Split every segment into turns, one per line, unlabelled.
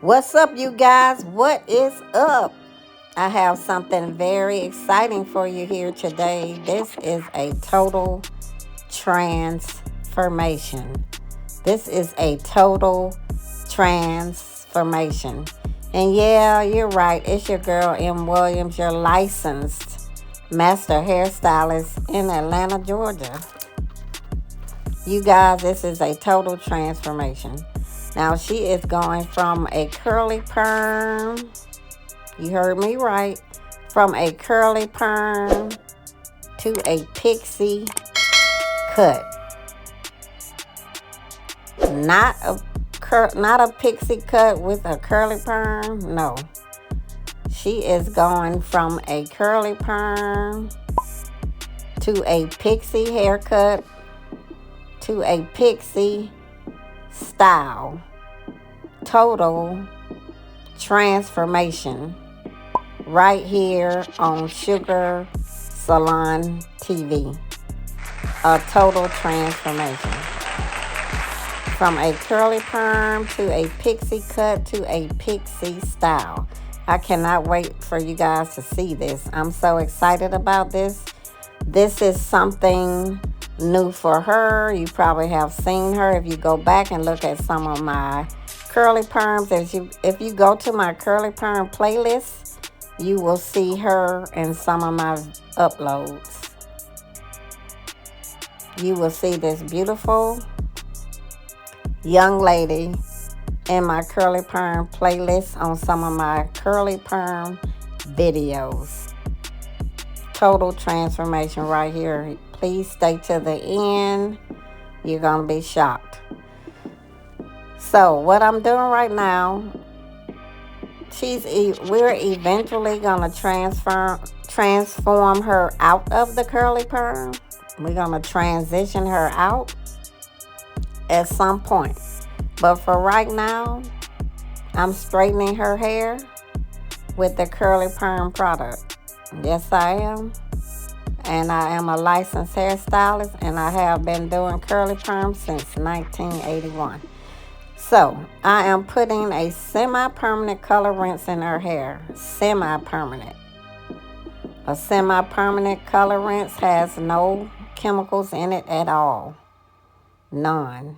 What's up, you guys? What is up? I have something very exciting for you here today. This is a total transformation. This is a total transformation. And yeah, you're right. It's your girl, M. Williams, your licensed master hairstylist in Atlanta, Georgia. You guys, this is a total transformation. Now, she is going from a curly perm, you heard me right, from a curly perm to a pixie cut. Not a pixie cut with a curly perm, no. She is going from a curly perm to a pixie haircut to a pixie style. Total transformation right here on Sugar Salon TV. A total transformation from a curly perm to a pixie cut to a pixie style. I cannot wait for you guys to see this. I'm so excited about this. This is something new for her. You probably have seen her if you go back and look at some of my curly perms. If you go to my curly perm playlist, you will see her in some of my uploads. You will see this beautiful young lady in my curly perm playlist on some of my curly perm videos. Total transformation right here. Please stay to the end. You're going to be shocked. So what I'm doing right now, we're eventually going to transform her out of the curly perm. We're going to transition her out at some point. But for right now, I'm straightening her hair with the curly perm product. Yes, I am. And I am a licensed hairstylist, and I have been doing curly perm since 1981. So, I am putting a semi-permanent color rinse in her hair. Semi-permanent. A semi-permanent color rinse has no chemicals in it at all. None.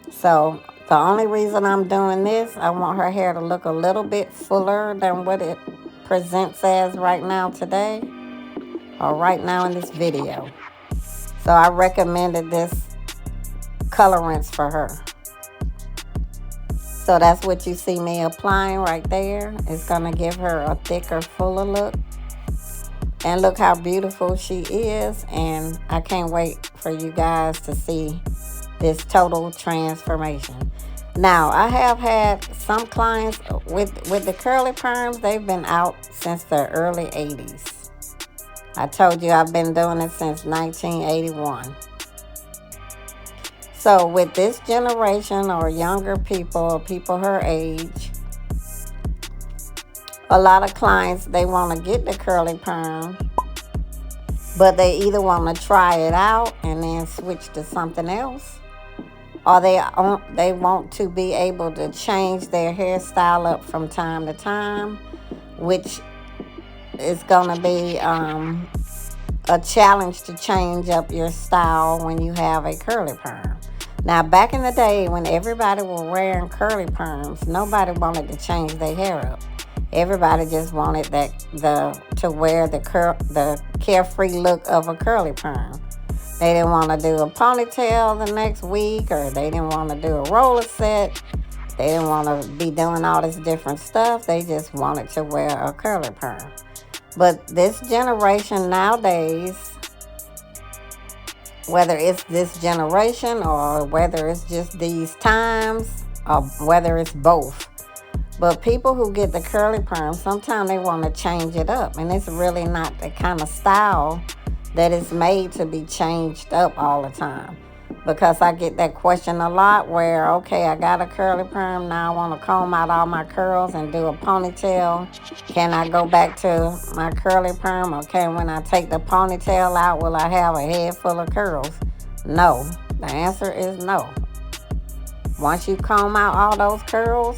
So, the only reason I'm doing this, I want her hair to look a little bit fuller than what it presents as right now today. Or right now in this video. So I recommended this color rinse for her. So that's what you see me applying right there. It's going to give her a thicker, fuller look. And look how beautiful she is. And I can't wait for you guys to see this total transformation. Now, I have had some clients with the curly perms. They've been out since the early 80s. I told you I've been doing it since 1981. So with this generation or younger people her age, a lot of clients, they want to get the curly perm, but they either want to try it out and then switch to something else, or they want to be able to change their hairstyle up from time to time, which is going to be a challenge to change up your style when you have a curly perm. Now, back in the day when everybody was wearing curly perms, nobody wanted to change their hair up. Everybody just wanted to wear the carefree look of a curly perm. They didn't want to do a ponytail the next week, or they didn't want to do a roller set. They didn't want to be doing all this different stuff. They just wanted to wear a curly perm. But this generation nowadays, whether it's this generation or whether it's just these times or whether it's both, but people who get the curly perm, sometimes they want to change it up. And it's really not the kind of style that is made to be changed up all the time. Because I get that question a lot where, okay, I got a curly perm, now I want to comb out all my curls and do a ponytail. Can I go back to my curly perm? Okay, when I take the ponytail out, will I have a head full of curls? No. The answer is no. Once you comb out all those curls,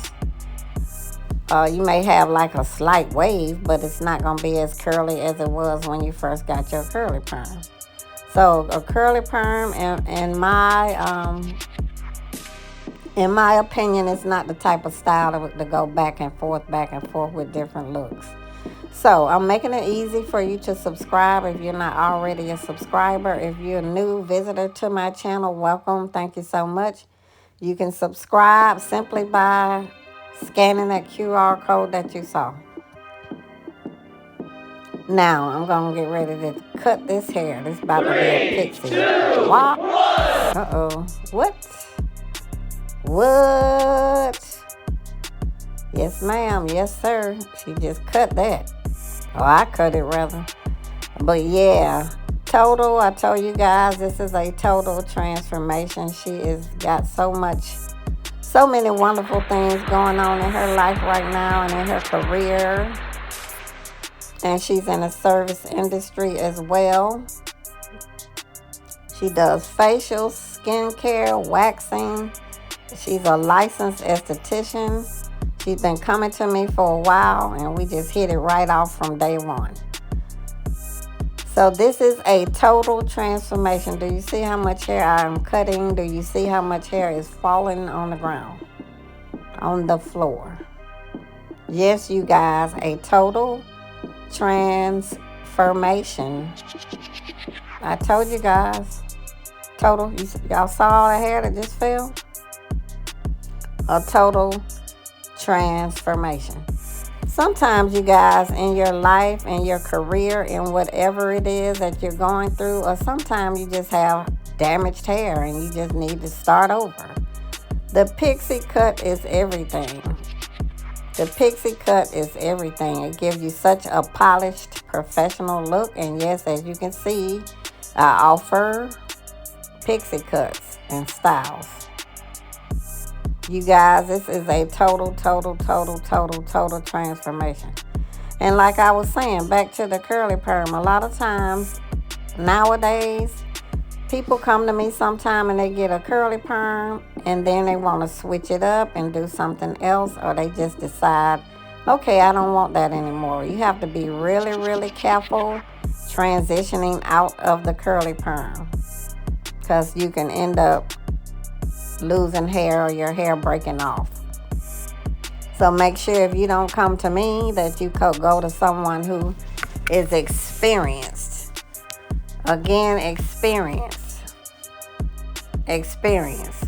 you may have like a slight wave, but it's not going to be as curly as it was when you first got your curly perm. So a curly perm, in my opinion, is not the type of style to go back and forth with different looks. So I'm making it easy for you to subscribe if you're not already a subscriber. If you're a new visitor to my channel, welcome. Thank you so much. You can subscribe simply by scanning that QR code that you saw. Now I'm going to get ready to cut this hair. This is about to be a pixie. What? Uh-oh. What? Yes, ma'am. Yes, sir. She just cut that. Oh, I cut it rather. But yeah, total, I told you guys, this is a total transformation. She has got so many wonderful things going on in her life right now and in her career. And she's in the service industry as well. She does facials, skincare, waxing. She's a licensed esthetician. She's been coming to me for a while, and we just hit it right off from day one. So this is a total transformation. Do you see how much hair I am cutting? Do you see how much hair is falling on the ground, on the floor? Yes, you guys, a total transformation. I told you guys, total. Y'all saw all the hair that just fell? A total transformation. Sometimes you guys, in your life, in your career, in whatever it is that you're going through, or sometimes you just have damaged hair and you just need to start over. The pixie cut is everything. The pixie cut is everything. It gives you such a polished, professional look. And yes, as you can see, I offer pixie cuts and styles. You guys, this is a total transformation. And like I was saying, back to the curly perm, a lot of times nowadays, people come to me sometime and they get a curly perm and then they want to switch it up and do something else, or they just decide, okay, I don't want that anymore. You have to be really careful transitioning out of the curly perm, because you can end up losing hair or your hair breaking off. So make sure if you don't come to me that you go to someone who is experienced. Again, experience.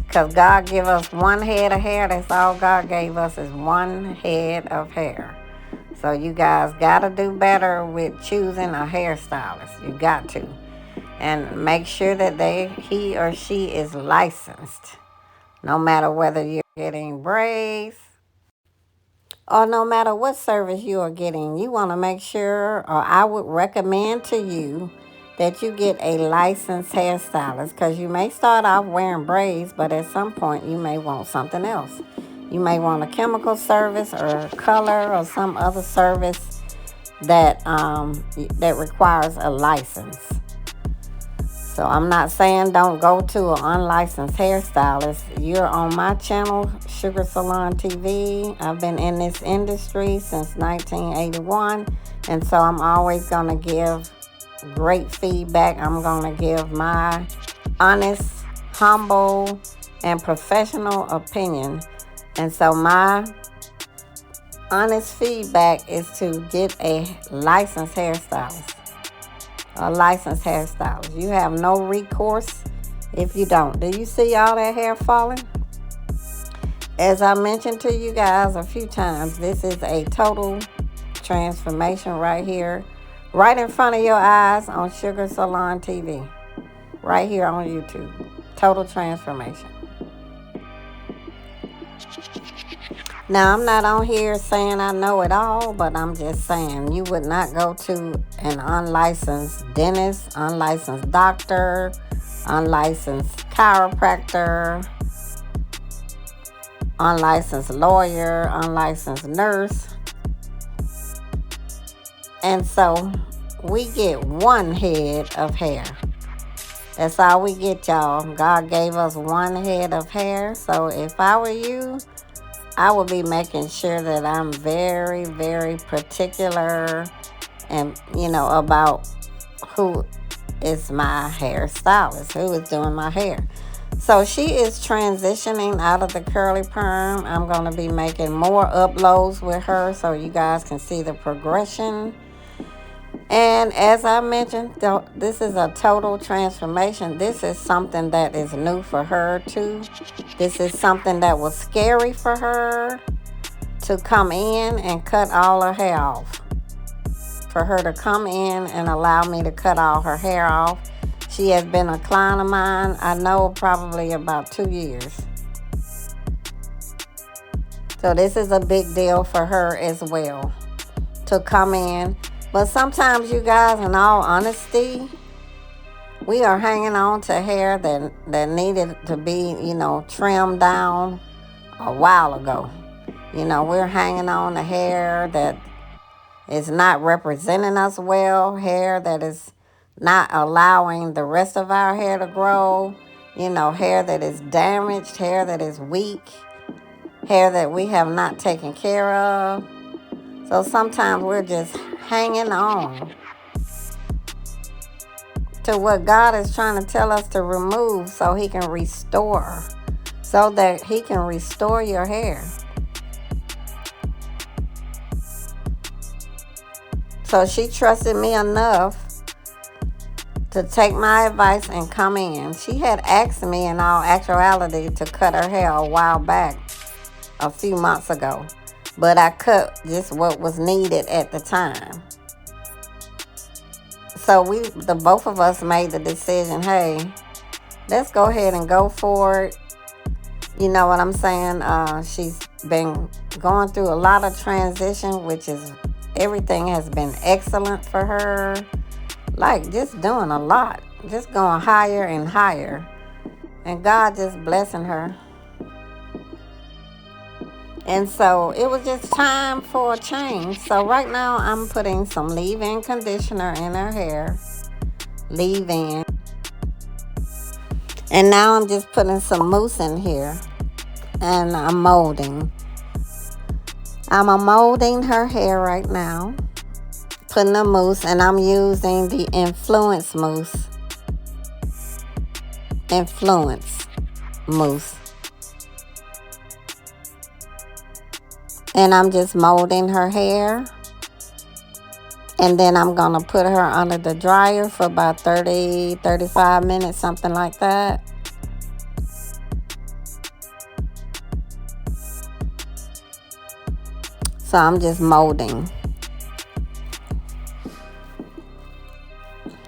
Because God gave us one head of hair. That's all God gave us, is one head of hair. So you guys got to do better with choosing a hairstylist. You got to. And make sure that he or she is licensed. No matter whether you're getting braids or no matter what service you are getting, you want to make sure, or I would recommend to you, that you get a licensed hairstylist, because you may start off wearing braids, but at some point you may want something else. You may want a chemical service or color or some other service that requires a license. So I'm not saying don't go to an unlicensed hairstylist. You're on my channel, Sugar Salon TV. I've been in this industry since 1981. And so I'm always going to give great feedback. I'm going to give my honest, humble, and professional opinion. And so my honest feedback is to get a licensed hairstylist. A licensed hairstylist. You have no recourse if you don't. Do you see all that hair falling? As I mentioned to you guys a few times, this is a total transformation right here, right in front of your eyes on Sugar Salon TV, right here on YouTube. Total transformation. Now, I'm not on here saying I know it all, but I'm just saying you would not go to an unlicensed dentist, unlicensed doctor, unlicensed chiropractor, unlicensed lawyer, unlicensed nurse. And so we get one head of hair. That's all we get, y'all. God gave us one head of hair. So if I were you, I would be making sure that I'm very, very particular and, about who is my hairstylist, who is doing my hair. So she is transitioning out of the curly perm. I'm going to be making more uploads with her so you guys can see the progression. And as I mentioned, this is a total transformation. This is something that is new for her too. This is something that was scary for her, to come in and cut all her hair off. For her to come in and allow me to cut all her hair off. She has been a client of mine, I know, probably about 2 years. So this is a big deal for her as well, to come in. But sometimes, you guys, in all honesty, we are hanging on to hair that needed to be, trimmed down a while ago. We're hanging on to hair that is not representing us well, hair that is not allowing the rest of our hair to grow, hair that is damaged, hair that is weak, hair that we have not taken care of. So sometimes we're just hanging on to what God is trying to tell us to remove so He can restore, so that He can restore your hair. So she trusted me enough to take my advice and come in. She had asked me, in all actuality, to cut her hair a while back, a few months ago. But I cut just what was needed at the time. So the both of us made the decision, hey, let's go ahead and go for it. You know what I'm saying? She's been going through a lot of transition, which is, everything has been excellent for her. Like, just doing a lot. Just going higher and higher. And God just blessing her. And so it was just time for a change. So right now I'm putting some leave-in conditioner in her hair. Leave-in. And now I'm just putting some mousse in here. And I'm molding. I'm molding her hair right now. Putting the mousse. And I'm using the Influence mousse. Influence mousse. And I'm just molding her hair. And then I'm going to put her under the dryer for about 30, 35 minutes, something like that. So I'm just molding.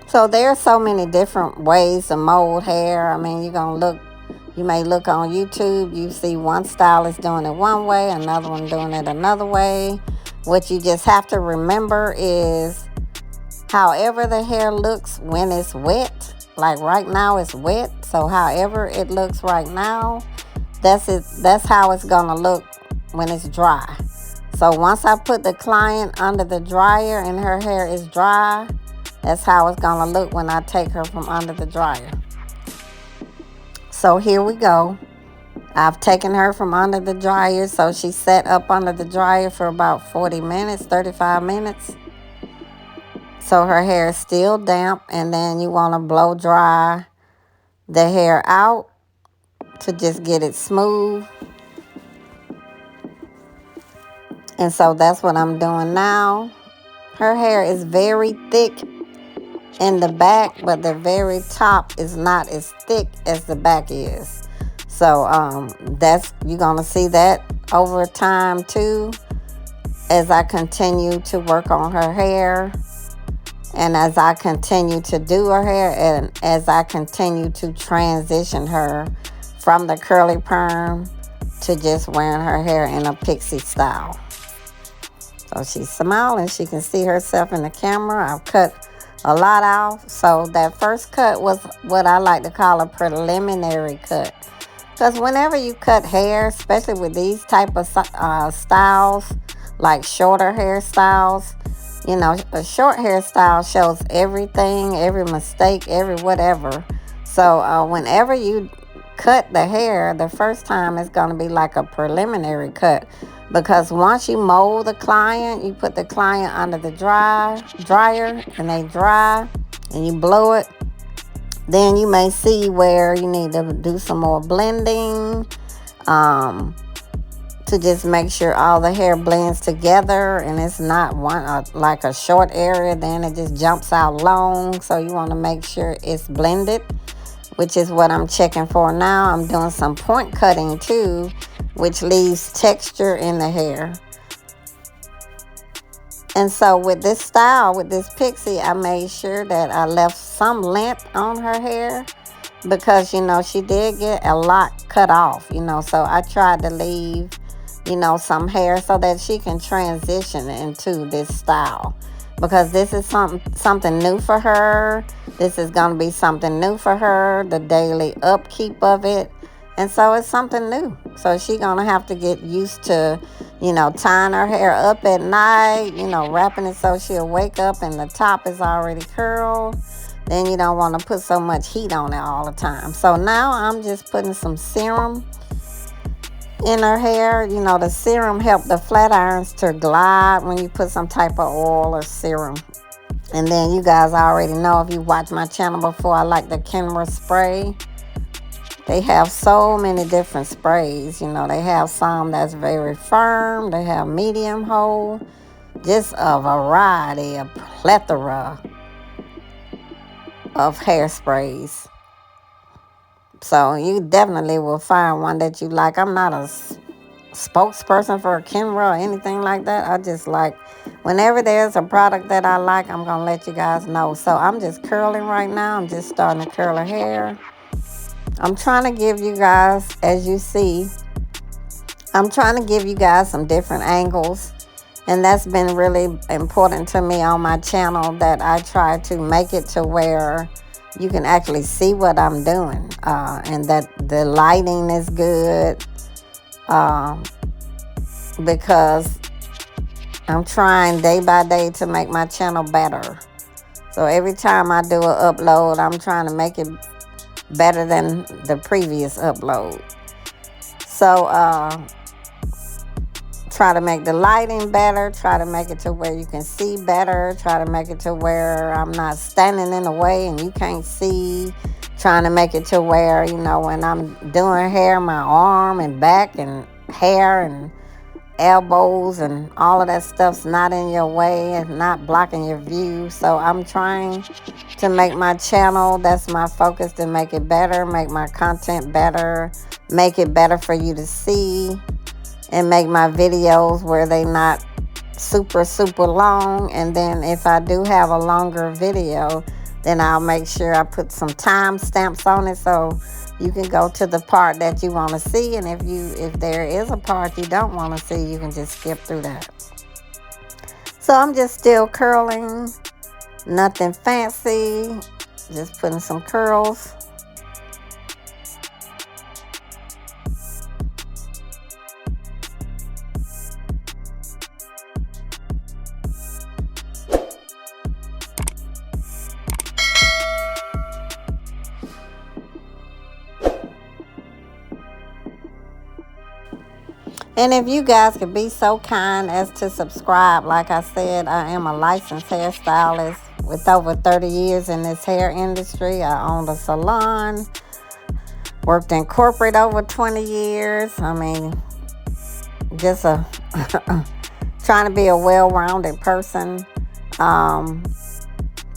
So there are so many different ways to mold hair. I mean, you may look on YouTube, you see one stylist doing it one way, another one doing it another way. What you just have to remember is, however the hair looks when it's wet, like right now it's wet, so however it looks right now, that's how it's gonna look when it's dry. So once I put the client under the dryer and her hair is dry, that's how it's gonna look when I take her from under the dryer. So here we go. I've taken her from under the dryer, so she sat up under the dryer for about 40 minutes, 35 minutes. So her hair is still damp, and then you want to blow dry the hair out to just get it smooth. And so that's what I'm doing now. Her hair is very thick in the back, but the very top is not as thick as the back is. So you're gonna see that over time too, as I continue to work on her hair, and as I continue to do her hair, and as I continue to transition her from the curly perm to just wearing her hair in a pixie style. So she's smiling. She can see herself in the camera. I've cut a lot off. So that first cut was what I like to call a preliminary cut. Because whenever you cut hair, especially with these type of styles, like shorter hairstyles, a short hairstyle shows everything, every mistake, every whatever. So whenever you cut the hair, the first time it's going to be like a preliminary cut, because once you mold the client, you put the client under the dryer and they dry, and you blow it, then you may see where you need to do some more blending, to just make sure all the hair blends together and it's not one like a short area, then it just jumps out long. So you want to make sure it's blended, which is what I'm checking for now. I'm doing some point cutting too, which leaves texture in the hair. And so with this style, with this pixie, I made sure that I left some length on her hair, because, you know, she did get a lot cut off, you know, so I tried to leave, you know, some hair so that she can transition into this style, because this is something new for her. This is going to be something new for her, the daily upkeep of it. And so it's something new. So she's going to have to get used to, you know, tying her hair up at night, you know, wrapping it so she'll wake up and the top is already curled. Then you don't want to put so much heat on it all the time. So now I'm just putting some serum in her hair. You know, the serum helps the flat irons to glide when you put some type of oil or serum. And then you guys already know, if you watch my channel before, I like the Kenra spray. They have so many different sprays. You know, they have some that's very firm. They have medium hold. Just a variety, a plethora of hairsprays. So you definitely will find one that you like. I'm not a spokesperson for Kenra or anything like that. I just like, whenever there's a product that I like, I'm going to let you guys know. So I'm just curling right now. I'm just starting to curl her hair. I'm trying to give you guys, as you see, I'm trying to give you guys some different angles. And that's been really important to me on my channel, that I try to make it to where you can actually see what I'm doing. And that the lighting is good. Because I'm trying day by day to make my channel better. So every time I do an upload, I'm trying to make it better than the previous upload. So try to make the lighting better, try to make it to where you can see better, try to make it to where I'm not standing in the way and you can't see, trying to make it to where, you know, when I'm doing hair, my arm and back and hair and elbows and all of that stuff's not in your way and not blocking your view. So I'm trying to make my channel, that's my focus, to make it better, make my content better, make it better for you to see, and make my videos where they not super long. And then if I do have a longer video, then I'll make sure I put some time stamps on it, so you can go to the part that you want to see, and if there is a part you don't want to see, you can just skip through that. So I'm just still curling, nothing fancy, just putting some curls. And if you guys could be so kind as to subscribe, like I said, I am a licensed hairstylist with over 30 years in this hair industry. I owned a salon, worked in corporate over 20 years. I mean, just trying to be a well-rounded person. On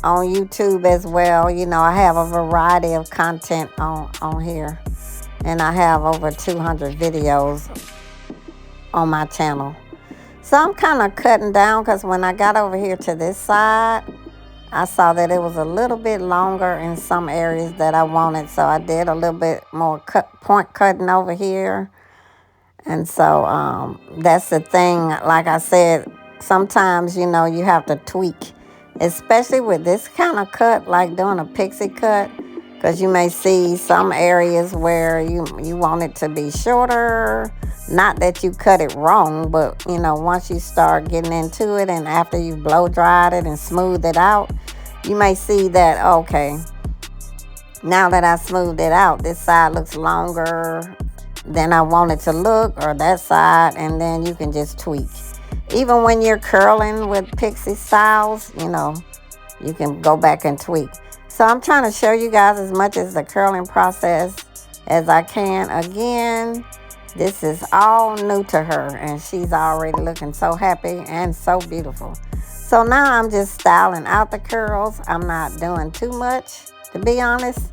YouTube as well, you know, I have a variety of content on here, and I have over 200 videos on my channel. So I'm kind of cutting down, because when I got over here to this side, I saw that it was a little bit longer in some areas that I wanted, so I did a little bit more point cutting over here. And so that's the thing, like I said, sometimes, you know, you have to tweak, especially with this kind of cut, like doing a pixie cut, because you may see some areas where you want it to be shorter. Not that you cut it wrong, but, you know, once you start getting into it and after you blow dried it and smooth it out, you may see that, okay, Now that I smoothed it out, this side looks longer than I want it to look, or that side, and then you can just tweak. Even when you're curling with pixie styles, you know, you can go back and tweak. So I'm trying to show you guys as much as the curling process as I can. Again, this is all new to her, and she's already looking so happy and so beautiful. So now I'm just styling out the curls. I'm not doing too much, to be honest.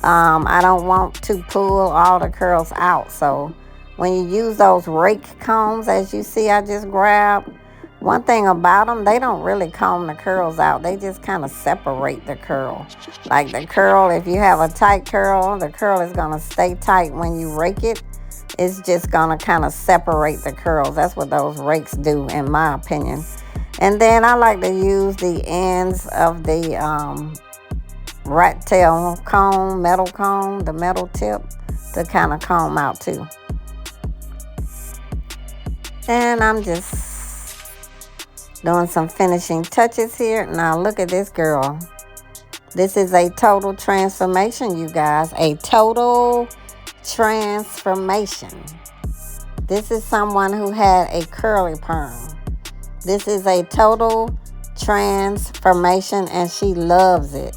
I don't want to pull all the curls out. So when you use those rake combs, as you see I just grabbed, one thing about them, they don't really comb the curls out. They just kind of separate the curl. Like the curl, if you have a tight curl, the curl is going to stay tight when you rake it. It's just going to kind of separate the curls. That's what those rakes do, in my opinion. And then I like to use the ends of the rat tail comb, metal comb, the metal tip, to kind of comb out too. And I'm just doing some finishing touches here. Now look at this girl. This is a total transformation, you guys. A total transformation. This is someone who had a curly perm. This is a total transformation, and she loves it.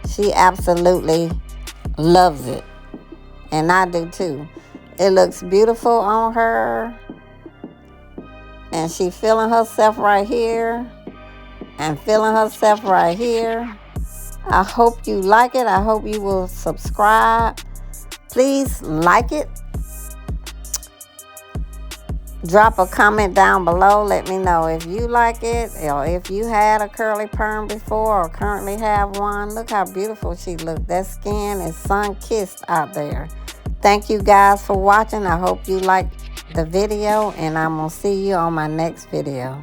She absolutely loves it. And I do too. It looks beautiful on her. And she feeling herself right here. And feeling herself right here. I hope you like it. I hope you will subscribe. Please like it. Drop a comment down below. Let me know if you like it, or if you had a curly perm before or currently have one. Look how beautiful she looked. That skin is sun-kissed out there. Thank you guys for watching. I hope you liked the video, and I'm going to see you on my next video.